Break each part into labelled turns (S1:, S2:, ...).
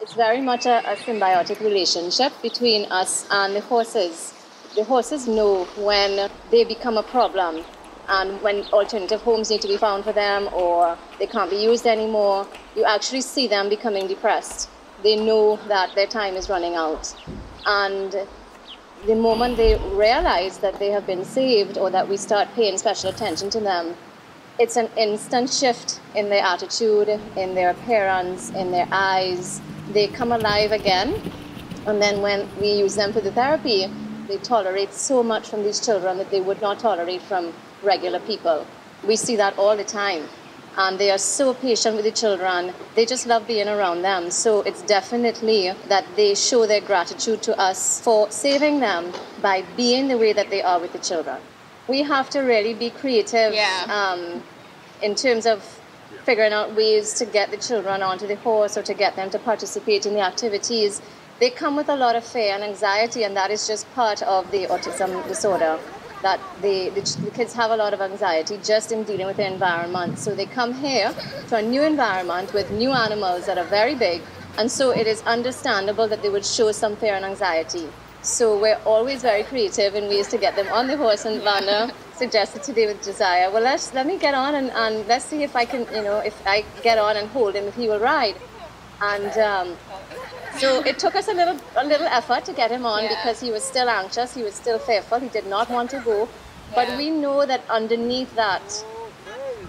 S1: It's very much a symbiotic relationship between us and the horses. The horses know when they become a problem and when alternative homes need to be found for them or they can't be used anymore. You actually see them becoming depressed. They know that their time is running out. And the moment they realize that they have been saved or that we start paying special attention to them, it's an instant shift in their attitude, in their appearance, in their eyes. They come alive again. And then when we use them for the therapy, they tolerate so much from these children that they would not tolerate from regular people. We see that all the time. And they are so patient with the children. They just love being around them. So it's definitely that they show their gratitude to us for saving them by being the way that they are with the children. We have to really be creative in terms of figuring out ways to get the children onto the horse or to get them to participate in the activities. They come with a lot of fear and anxiety, and that is just part of the autism disorder. That the kids have a lot of anxiety just in dealing with the environment. So they come here to a new environment with new animals that are very big, and so it is understandable that they would show some fear and anxiety. So we're always very creative in ways to get them on the horse, and Vanda suggested today with Josiah, well, let me get on and let's see if I can, if I get on and hold him, if he will ride. And so it took us a little effort to get him on because he was still anxious, he was still fearful, he did not want to go. But we know that underneath that,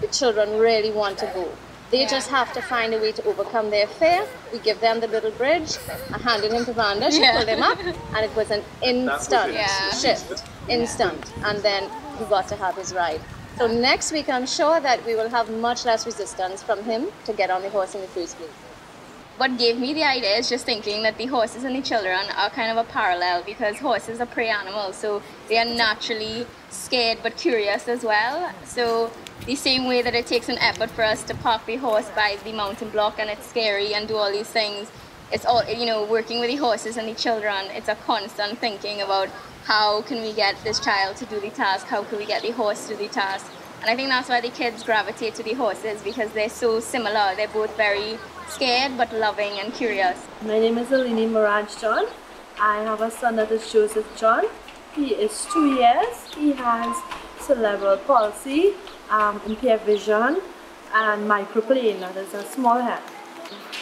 S1: the children really want to go. They just have to find a way to overcome their fear. We give them the little bridge. I handed him to Vanda, she pulled him up, and it was an instant shift, instant. And then he got to have his ride. So next week, I'm sure that we will have much less resistance from him to get on the horse in the first place.
S2: What gave me the idea is just thinking that the horses and the children are kind of a parallel, because horses are prey animals, so they are naturally scared but curious as well. So the same way that it takes an effort for us to park the horse by the mountain block and it's scary and do all these things, it's all, working with the horses and the children, it's a constant thinking about how can we get this child to do the task, how can we get the horse to do the task. And I think that's why the kids gravitate to the horses, because they're so similar. They're both very scared but loving and curious.
S3: My name is Alini Miraj John. I have a son that is Joseph John. He is 2 years. He has cerebral palsy, impaired vision, and microplane, that is a small head.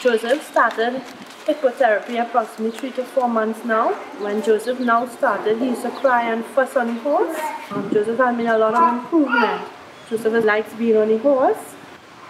S3: Joseph started Hippotherapy approximately 3 to 4 months now. When Joseph now started, he used to cry and fuss on the horse. Joseph has made a lot of improvement. Joseph likes being on the horse.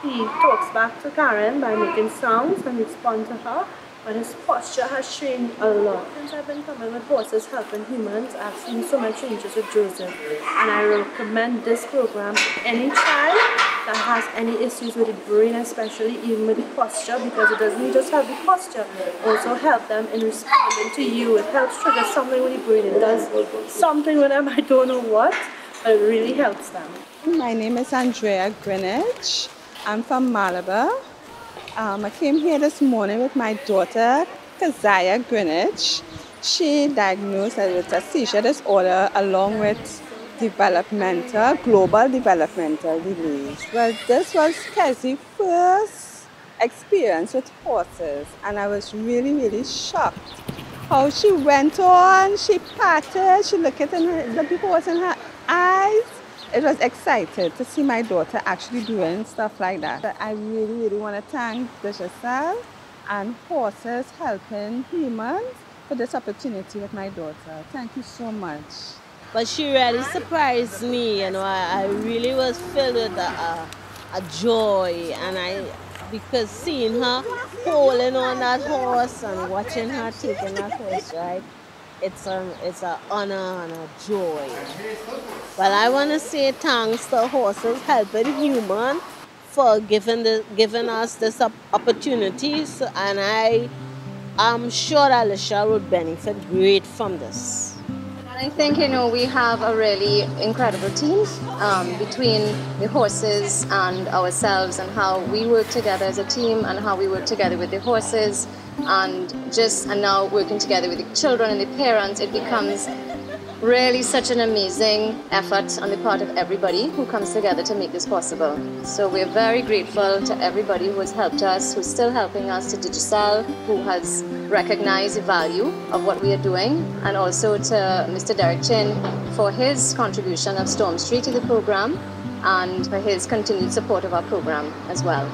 S3: He talks back to Karen by making sounds and responds to her, but his posture has changed a lot. Since I've been coming with horses helping humans, I've seen so much changes with Joseph, and I recommend this program to any child that has any issues with the brain, especially even with the posture, because it doesn't just help the posture, it also help them in responding to you. It helps trigger something with the brain. It does something with them, I don't know what, but it really helps them.
S4: My name is Andrea Greenwich. I'm from Malabar. I came here this morning with my daughter, Keziah Greenwich. She diagnosed with a seizure disorder along with global developmental delays. Well, this was Keziah's first experience with horses, and I was really, really shocked. How she went on, she patted, she looked at the horse in her eyes. It was excited to see my daughter actually doing stuff like that. I really, really want to thank Digital and Horses Helping Humans for this opportunity with my daughter. Thank you so much.
S5: But she really surprised me, I really was filled with a joy, and because seeing her holding on that horse and watching her taking that horse ride, it's an honor and a joy. But I want to say thanks to Horses Helping Human for giving us this opportunities, and I'm sure Alicia would benefit great from this.
S1: I think, we have a really incredible team between the horses and ourselves, and how we work together as a team and how we work together with the horses, and now working together with the children and the parents. It becomes really such an amazing effort on the part of everybody who comes together to make this possible. So we're very grateful to everybody who has helped us, who's still helping us, to Digicel, who has recognized the value of what we are doing, and also to Mr. Derek Chin for his contribution of Storm Street to the program and for his continued support of our program as well.